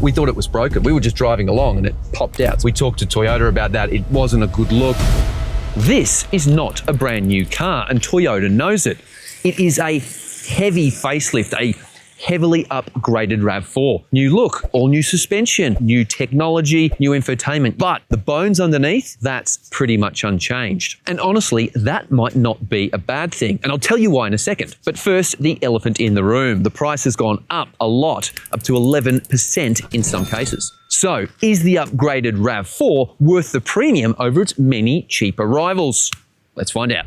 We thought it was broken. We were just driving along and it popped out. We talked to Toyota about that. It wasn't a good look. This is not a brand new car, and Toyota knows it. It is a heavy facelift, a heavily upgraded RAV4. New look, all new suspension, new technology, new infotainment. But the bones underneath, that's pretty much unchanged. And honestly, that might not be a bad thing. And I'll tell you why in a second. But first, the elephant in the room. The price has gone up a lot, up to 11% in some cases. So, is the upgraded RAV4 worth the premium over its many cheaper rivals? Let's find out.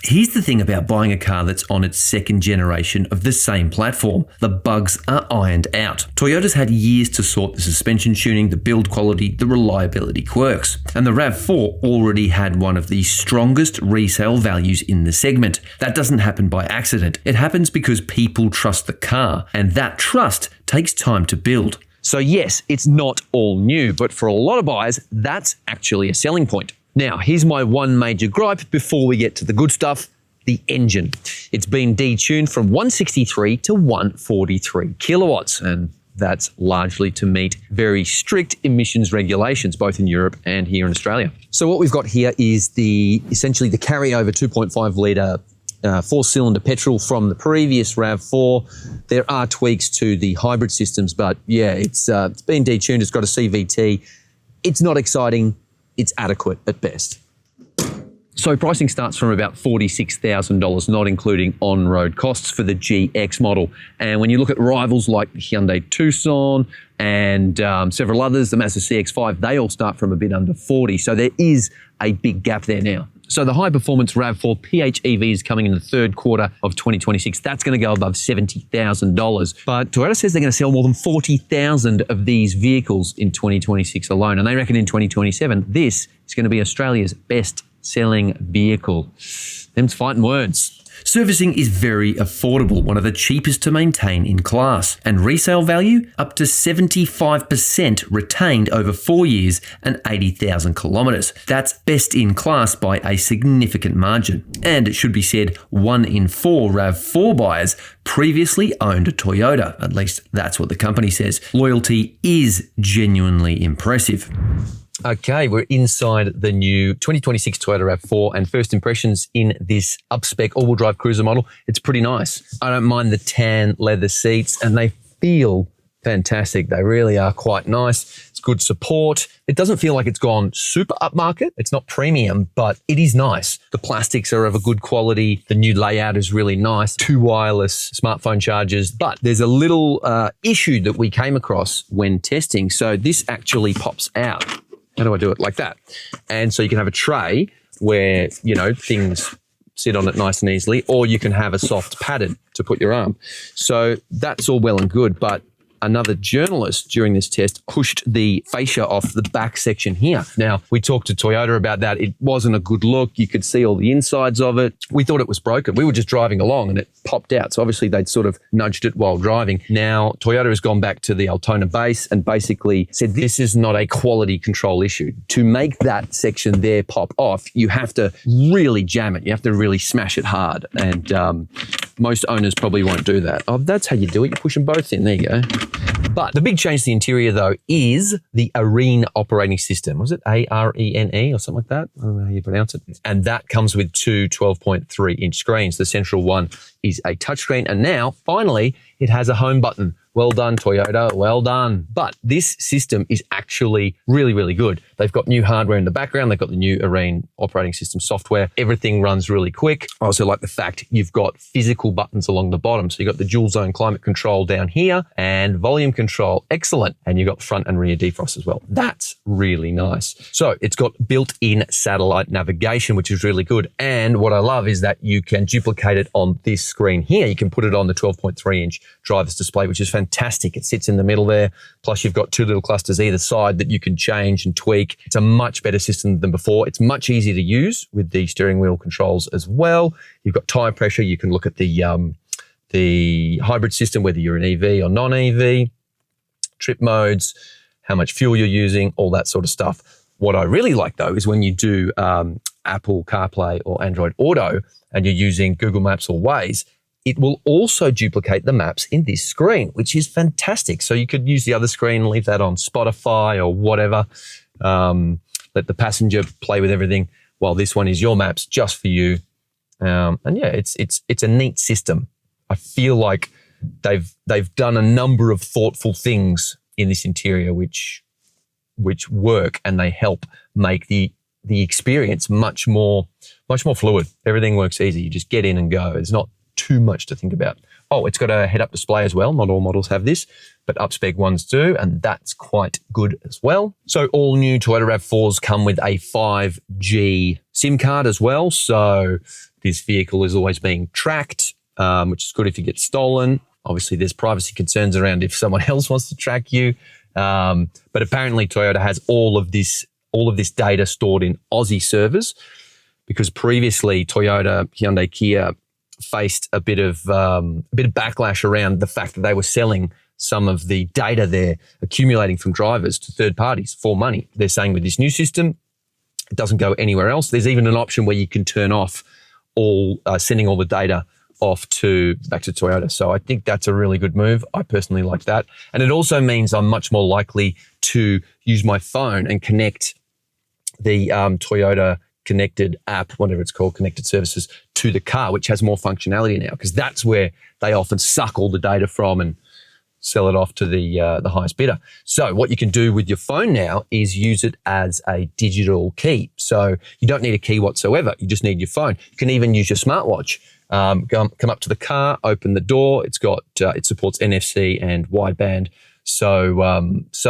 Here's the thing about buying a car that's on its second generation of the same platform. The bugs are ironed out. Toyota's had years to sort the suspension tuning, the build quality, the reliability quirks. And the RAV4 already had one of the strongest resale values in the segment. That doesn't happen by accident. It happens because people trust the car, and that trust takes time to build. So yes, it's not all new, but for a lot of buyers, that's actually a selling point. Now, here's my one major gripe before we get to the good stuff, the engine. It's been detuned from 163 to 143 kilowatts, and that's largely to meet very strict emissions regulations, both in Europe and here in Australia. So what we've got here is essentially the carryover 2.5 litre four-cylinder petrol from the previous RAV4. There are tweaks to the hybrid systems, but yeah, it's been detuned. It's got a CVT. It's not exciting. It's adequate at best. So pricing starts from about $46,000, not including on-road costs for the GX model. And when you look at rivals like the Hyundai Tucson and several others, the Mazda CX-5, they all start from a bit under 40. So there is a big gap there now. So the high-performance RAV4 PHEV is coming in the third quarter of 2026. That's going to go above $70,000. But Toyota says they're going to sell more than 40,000 of these vehicles in 2026 alone. And they reckon in 2027, this is going to be Australia's best-selling vehicle. Them's fighting words. Servicing is very affordable, one of the cheapest to maintain in class, and resale value up to 75% retained over 4 years and 80,000 kilometres. That's best in class by a significant margin. And it should be said, 1 in 4 RAV4 buyers previously owned a Toyota. At least that's what the company says. Loyalty is genuinely impressive. Okay, we're inside the new 2026 Toyota RAV4, and first impressions in this up-spec all-wheel drive cruiser model. It's pretty nice. I don't mind the tan leather seats, and they feel fantastic. They really are quite nice. It's good support. It doesn't feel like it's gone super upmarket. It's not premium, but it is nice. The plastics are of a good quality. The new layout is really nice. 2 wireless smartphone chargers, but there's a little issue that we came across when testing. So this actually pops out. How do I do it? Like that. And so you can have a tray where, you know, things sit on it nice and easily, or you can have a soft padded to put your arm. So that's all well and good, but another journalist during this test pushed the fascia off the back section here. Now, we talked to Toyota about that. It wasn't a good look. You could see all the insides of it. We thought it was broken. We were just driving along and it popped out. So obviously they'd sort of nudged it while driving. Now, Toyota has gone back to the Altona base and basically said this is not a quality control issue. To make that section there pop off, you have to really jam it. You have to really smash it hard. And most owners probably won't do that. Oh, that's how you do it. You push them both in. There you go. But the big change to the interior, though, is the Arene operating system. Was it Arene or something like that? I don't know how you pronounce it. And that comes with 2 12.3-inch screens. The central one is a touchscreen. And now, finally, it has a home button. Well done, Toyota. Well done. But this system is actually really, really good. They've got new hardware in the background. They've got the new Arene operating system software. Everything runs really quick. I also like the fact you've got physical buttons along the bottom. So you've got the dual zone climate control down here and volume control. Excellent. And you've got front and rear defrost as well. That's really nice. So it's got built-in satellite navigation, which is really good. And what I love is that you can duplicate it on this screen here. You can put it on the 12.3-inch driver's display, which is fantastic. It sits in the middle there. Plus you've got 2 little clusters either side that you can change and tweak. It's a much better system than before. It's much easier to use with the steering wheel controls as well. You've got tire pressure. You can look at the hybrid system, whether you're an EV or non-EV, trip modes, how much fuel you're using, all that sort of stuff. What I really like though is when you do Apple CarPlay or Android Auto and you're using Google Maps or Waze, it will also duplicate the maps in this screen, which is fantastic. So you could use the other screen, leave that on Spotify or whatever. Let the passenger play with everything, while this one is your maps just for you. And yeah, it's a neat system. I feel like they've done a number of thoughtful things in this interior which work, and they help make the experience much more fluid. Everything works easy. You just get in and go. There's not too much to think about. Oh, it's got a head-up display as well. Not all models have this, but up-spec ones do, and that's quite good as well. So all new Toyota RAV4s come with a 5G SIM card as well. So this vehicle is always being tracked, which is good if you get stolen. Obviously, there's privacy concerns around if someone else wants to track you. But apparently Toyota has all of this data stored in Aussie servers, because previously Toyota, Hyundai, Kia faced a bit of backlash around the fact that they were selling some of the data they're accumulating from drivers to third parties for money. They're saying with this new system, it doesn't go anywhere else. There's even an option where you can turn off sending all the data off back to Toyota. So I think that's a really good move. I personally like that. And it also means I'm much more likely to use my phone and connect the Toyota connected app, whatever it's called, connected services, to the car, which has more functionality now, because that's where they often suck all the data from and sell it off to the highest bidder. So what you can do with your phone now is use it as a digital key. So you don't need a key whatsoever. You just need your phone. You can even use your smartwatch. Come up to the car, open the door. It supports NFC and wideband. So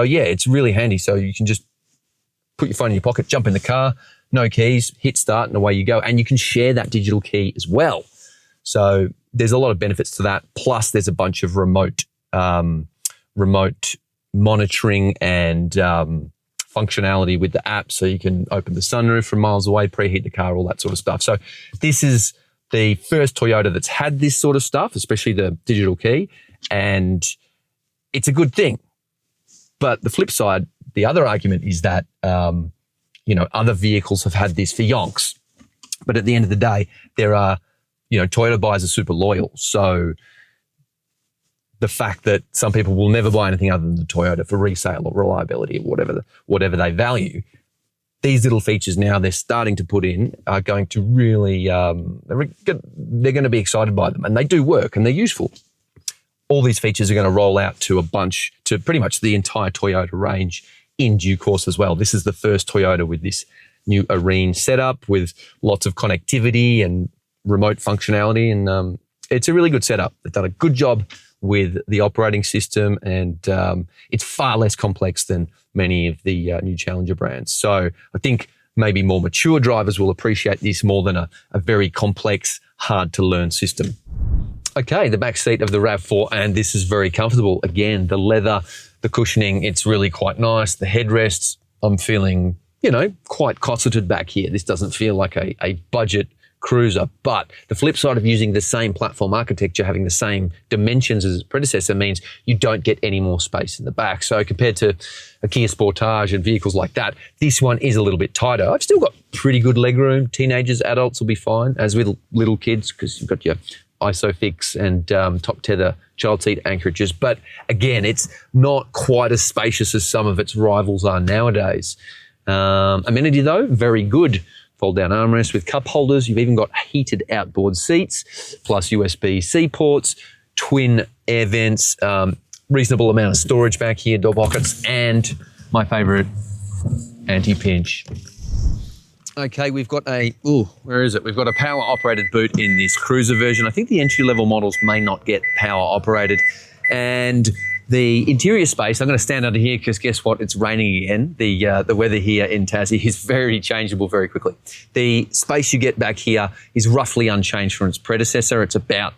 yeah, it's really handy. So you can just put your phone in your pocket, jump in the car, no keys, hit start, and away you go. And you can share that digital key as well. So there's a lot of benefits to that. Plus, there's a bunch of remote monitoring and functionality with the app. So you can open the sunroof from miles away, preheat the car, all that sort of stuff. So this is the first Toyota that's had this sort of stuff, especially the digital key, and it's a good thing. But the flip side, the other argument is that, other vehicles have had this for yonks. But at the end of the day, there are, Toyota buyers are super loyal. So the fact that some people will never buy anything other than the Toyota for resale or reliability or whatever they value, these little features now they're starting to put in are going to really, they're going to be excited by them, and they do work and they're useful. All these features are going to roll out to pretty much the entire Toyota range in due course as well. This is the first Toyota with this new Arene setup with lots of connectivity and remote functionality, and it's a really good setup. They've done a good job with the operating system, and it's far less complex than many of the new Challenger brands. So I think maybe more mature drivers will appreciate this more than a very complex, hard to learn system. Okay, the back seat of the RAV4, and this is very comfortable. Again, the leather, the cushioning, it's really quite nice. The headrests, I'm feeling, quite cosseted back here. This doesn't feel like a budget cruiser, but the flip side of using the same platform architecture, having the same dimensions as its predecessor, means you don't get any more space in the back. So compared to a Kia Sportage and vehicles like that, this one is a little bit tighter. I've still got pretty good legroom. Teenagers, adults will be fine, as with little kids, because you've got your ISOFIX and top tether child seat anchorages. But again, it's not quite as spacious as some of its rivals are nowadays. Amenity though, very good. Fold-down armrest with cup holders. You've even got heated outboard seats, plus USB-C ports, twin air vents, reasonable amount of storage back here, door pockets, and my favourite, anti-pinch. Okay, we've got where is it? We've got a power-operated boot in this cruiser version. I think the entry-level models may not get power-operated. And the interior space, I'm going to stand under here because guess what? It's raining again. The weather here in Tassie is very changeable very quickly. The space you get back here is roughly unchanged from its predecessor. It's about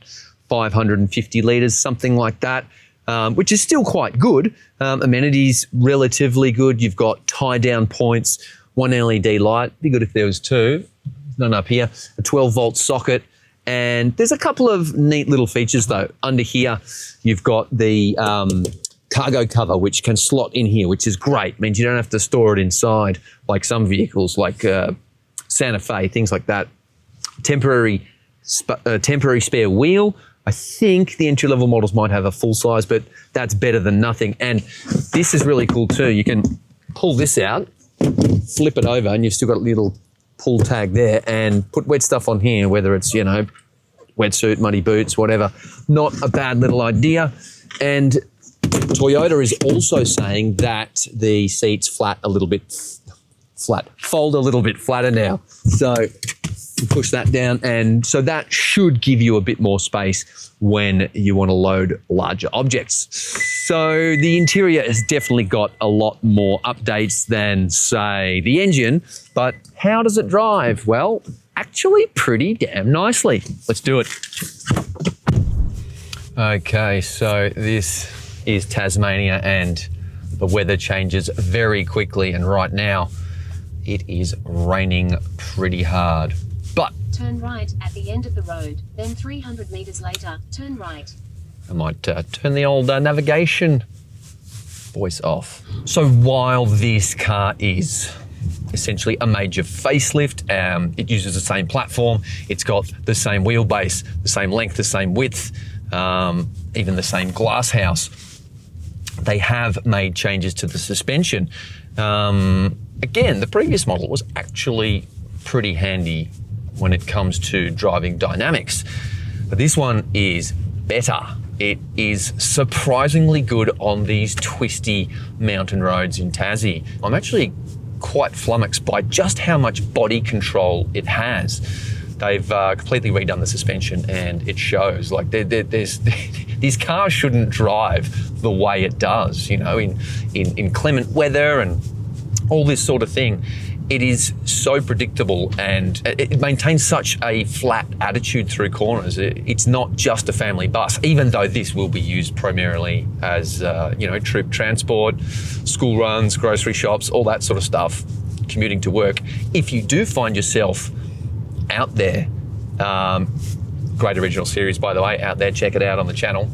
550 litres, something like that, which is still quite good. Amenities, relatively good. You've got tie-down points, one LED light. Be good if there was two. None up here. A 12-volt socket. And there's a couple of neat little features though. Under here, you've got the cargo cover, which can slot in here, which is great. Means you don't have to store it inside like some vehicles, like Santa Fe, things like that. Temporary spare wheel, I think the entry-level models might have a full size, but that's better than nothing. And this is really cool too. You can pull this out, flip it over, and you've still got a little pull tag there, and put wet stuff on here, whether it's, you know, wetsuit, muddy boots, whatever. Not a bad little idea. And Toyota is also saying that the seats fold a little bit flatter now. So push that down, and so that should give you a bit more space when you want to load larger objects. So the interior has definitely got a lot more updates than, say, the engine, but how does it drive? Well, actually pretty damn nicely. Let's do it. Okay, so this is Tasmania and the weather changes very quickly, and right now it is raining pretty hard. But turn right at the end of the road, then 300 metres later, turn right. I might turn the old navigation voice off. So while this car is essentially a major facelift, it uses the same platform, it's got the same wheelbase, the same length, the same width, even the same glass house. They have made changes to the suspension. Again, the previous model was actually pretty handy when it comes to driving dynamics, but this one is better. It is surprisingly good on these twisty mountain roads in Tassie. I'm actually quite flummoxed by just how much body control it has. They've completely redone the suspension, and it shows. Like there's these cars shouldn't drive the way it does, you know, in clement weather and all this sort of thing. It is so predictable, and it maintains such a flat attitude through corners. It's not just a family bus, even though this will be used primarily as, you know, troop transport, school runs, grocery shops, all that sort of stuff, commuting to work. If you do find yourself out there, great original series, by the way, out there, check it out on the channel.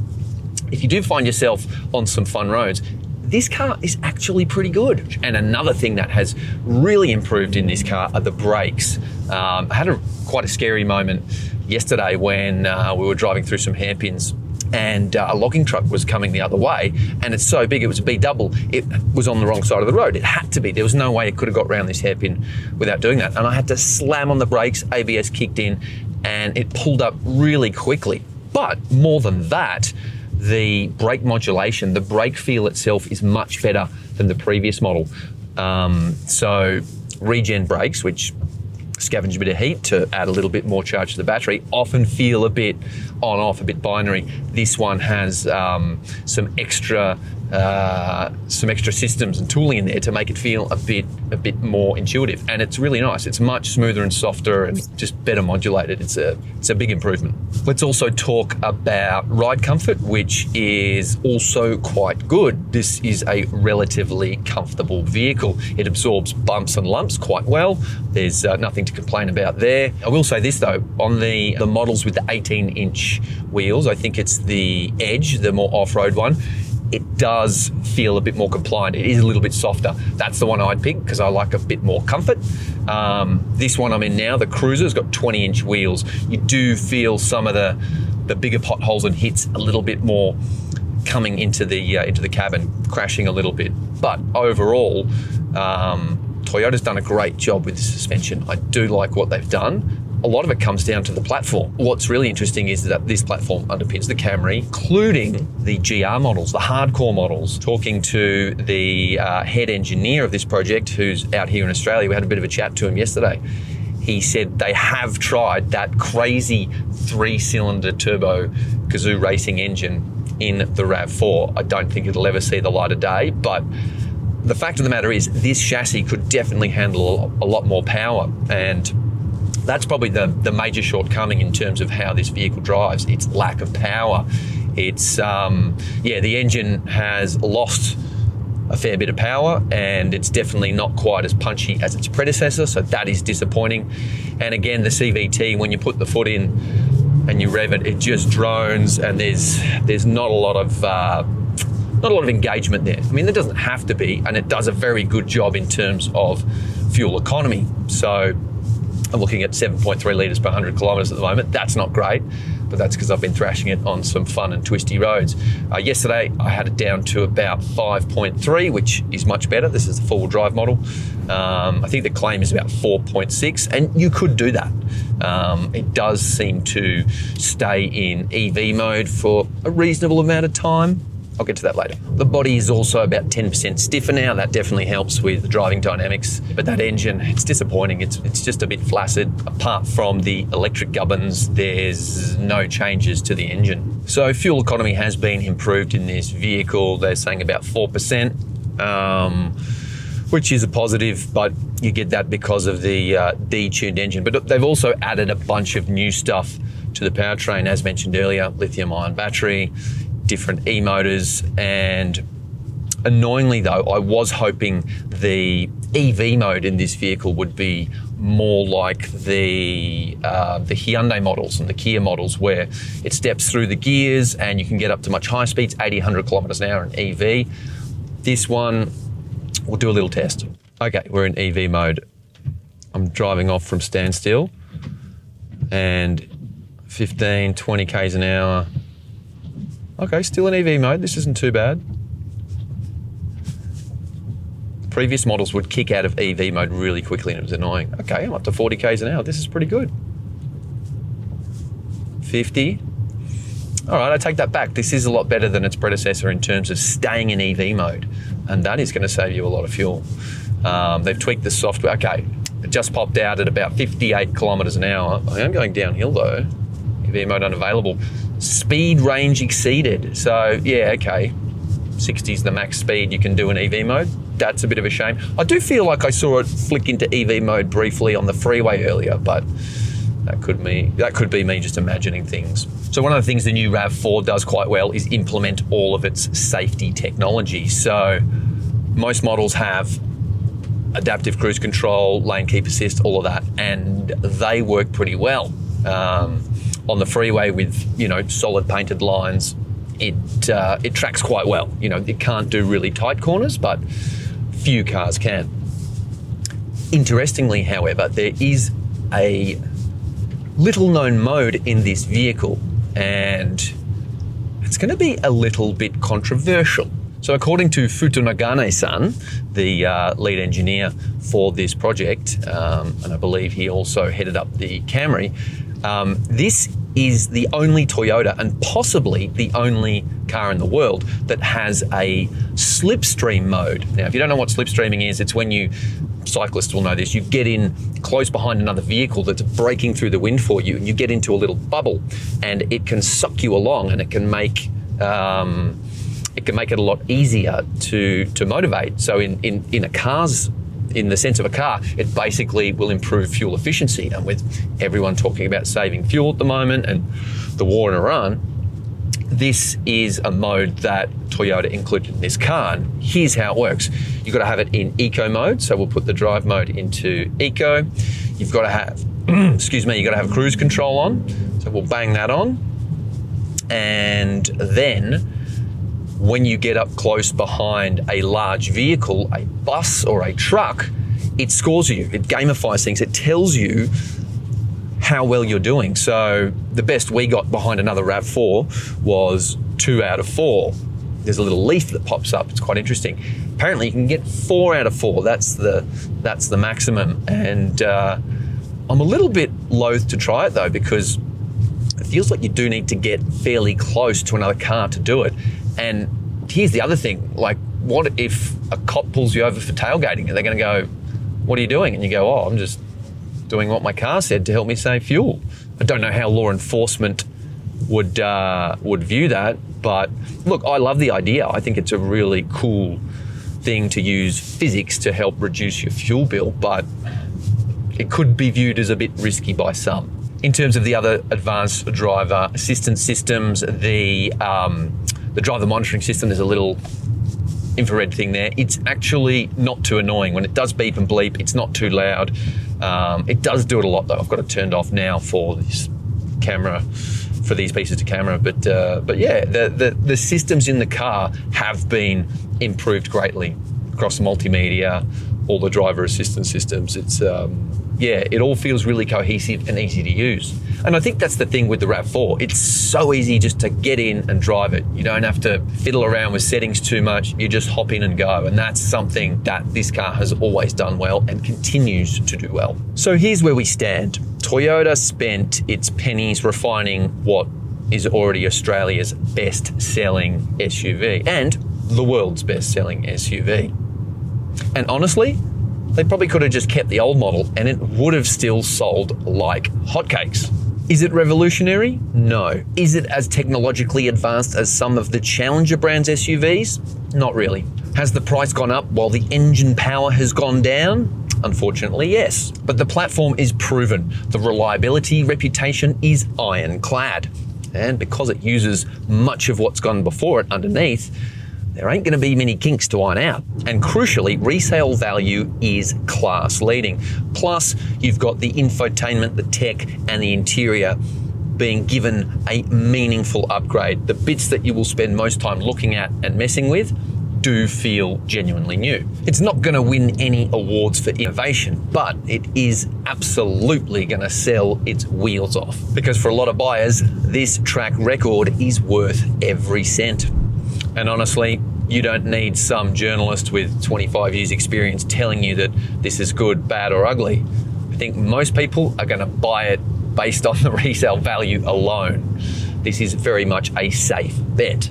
If you do find yourself on some fun roads, this car is actually pretty good. And another thing that has really improved in this car are the brakes. I had quite a scary moment yesterday when we were driving through some hairpins, and a logging truck was coming the other way, and it's so big, it was a B-double, it was on the wrong side of the road. It had to be. There was no way it could have got around this hairpin without doing that. And I had to slam on the brakes, ABS kicked in, and it pulled up really quickly. But more than that, the brake modulation, the brake feel itself is much better than the previous model. So regen brakes, which scavenge a bit of heat to add a little bit more charge to the battery, often feel a bit on-off, a bit binary. This one has some extra systems and tooling in there to make it feel a bit more intuitive, and it's really nice. It's much smoother and softer and just better modulated. It's a big improvement. Let's also talk about ride comfort, which is also quite good. This is a relatively comfortable vehicle. It absorbs bumps and lumps quite well. There's nothing to complain about there. I will say this though, on the models with the 18-inch wheels, I think it's the Edge, the more off-road one, it does feel a bit more compliant. It is a little bit softer. That's the one I'd pick because I like a bit more comfort. This one I'm in now, the Cruiser's got 20-inch wheels. You do feel some of the bigger potholes and hits a little bit more coming into the cabin, crashing a little bit. But overall, Toyota's done a great job with the suspension. I do like what they've done. A lot of it comes down to the platform. What's really interesting is that this platform underpins the Camry, including the GR models, the hardcore models. Talking to the head engineer of this project, who's out here in Australia, we had a bit of a chat to him yesterday. He said they have tried that crazy 3-cylinder turbo Gazoo racing engine in the RAV4. I don't think it'll ever see the light of day, but the fact of the matter is this chassis could definitely handle a lot more power, and that's probably the major shortcoming in terms of how this vehicle drives. Its lack of power. It's, the engine has lost a fair bit of power, and it's definitely not quite as punchy as its predecessor, so that is disappointing. And again, the CVT, when you put the foot in and you rev it, it just drones, and there's not a lot of engagement there. I mean, there doesn't have to be, and it does a very good job in terms of fuel economy. So I'm looking at 7.3 litres per 100 kilometres at the moment. That's not great. but that's because I've been thrashing it on some fun and twisty roads. Yesterday, I had it down to about 5.3, which is much better. This is the four-wheel drive model. I think the claim is about 4.6, and you could do that. It does seem to stay in EV mode for a reasonable amount of time. I'll get to that later. The body is also about 10% stiffer now. That definitely helps with the driving dynamics. But that engine, it's disappointing. It's just a bit flaccid. Apart from the electric gubbins, there's no changes to the engine. So fuel economy has been improved in this vehicle. They're saying about 4%, which is a positive, but you get that because of the detuned engine. But they've also added a bunch of new stuff to the powertrain, as mentioned earlier, lithium-ion battery, different e-motors, and annoyingly though, I was hoping the EV mode in this vehicle would be more like the Hyundai models and the Kia models, where it steps through the gears and you can get up to much higher speeds, 80, 100 kilometers an hour in EV. This one, we'll do a little test. Okay, we're in EV mode. I'm driving off from standstill and 15, 20 Ks an hour. Okay, still in EV mode. This isn't too bad. Previous models would kick out of EV mode really quickly and it was annoying. Okay, I'm up to 40 Ks an hour. This is pretty good. 50. All right, I take that back. This is a lot better than its predecessor in terms of staying in EV mode, and that is going to save you a lot of fuel. They've tweaked the software. Okay, it just popped out at about 58 kilometers an hour. I am going downhill though. EV mode unavailable. Speed range exceeded. So yeah, okay. 60 is the max speed you can do in EV mode. That's a bit of a shame. I do feel like I saw it flick into EV mode briefly on the freeway earlier, but that could be me just imagining things. So one of the things the new RAV4 does quite well is implement all of its safety technology. So most models have adaptive cruise control, lane keep assist, all of that, and they work pretty well. On the freeway with, solid painted lines, it tracks quite well. It can't do really tight corners, but few cars can. Interestingly, however, there is a little known mode in this vehicle, and it's going to be a little bit controversial. So according to Futonagane-san, the lead engineer for this project, and I believe he also headed up the Camry, this is the only Toyota and possibly the only car in the world that has a slipstream mode. Now, if you don't know what slipstreaming is, it's when cyclists will know this, you get in close behind another vehicle that's breaking through the wind for you, and you get into a little bubble, and it can suck you along, and it can make it a lot easier to motivate. So in a car's, in the sense of a car, it basically will improve fuel efficiency. And with everyone talking about saving fuel at the moment and the war in Iran, this is a mode that Toyota included in this car. And here's how it works. You've got to have it in eco mode. So we'll put the drive mode into eco. You've got to have, you've got to have cruise control on. So we'll bang that on. And then when you get up close behind a large vehicle, a bus or a truck, it scores you, it gamifies things, it tells you how well you're doing. So the best we got behind another RAV4 was 2 out of 4. There's a little leaf that pops up, it's quite interesting. Apparently you can get 4 out of 4, that's the maximum. And I'm a little bit loath to try it though, because it feels like you do need to get fairly close to another car to do it. And here's the other thing, like, what if a cop pulls you over for tailgating and they're going to go, what are you doing? And you go, oh, I'm just doing what my car said to help me save fuel. I don't know how law enforcement would view that, but look, I love the idea. I think it's a really cool thing to use physics to help reduce your fuel bill, but it could be viewed as a bit risky by some. In terms of the other advanced driver assistance systems, the driver monitoring system, there's a little infrared thing there. It's actually not too annoying. When it does beep and bleep, it's not too loud. It does do it a lot though. I've got it turned off now for this camera, for these pieces of camera. But yeah, the systems in the car have been improved greatly across multimedia, all the driver assistance systems. It's yeah, it all feels really cohesive and easy to use. And I think that's the thing with the RAV4. It's so easy just to get in and drive it. You don't have to fiddle around with settings too much. You just hop in and go. And that's something that this car has always done well and continues to do well. So here's where we stand. Toyota spent its pennies refining what is already Australia's best-selling SUV and the world's best-selling SUV. And honestly, they probably could have just kept the old model and it would have still sold like hotcakes. Is it revolutionary? No. Is it as technologically advanced as some of the Challenger brand's SUVs? Not really. Has the price gone up while the engine power has gone down? Unfortunately, yes. But the platform is proven. The reliability reputation is ironclad. And because it uses much of what's gone before it underneath, there ain't going to be many kinks to iron out. And crucially, resale value is class leading. Plus, you've got the infotainment, the tech, and the interior being given a meaningful upgrade. The bits that you will spend most time looking at and messing with do feel genuinely new. It's not going to win any awards for innovation, but it is absolutely going to sell its wheels off. Because for a lot of buyers, this track record is worth every cent. And honestly, you don't need some journalist with 25 years experience telling you that this is good, bad, or ugly. I think most people are going to buy it based on the resale value alone. This is very much a safe bet.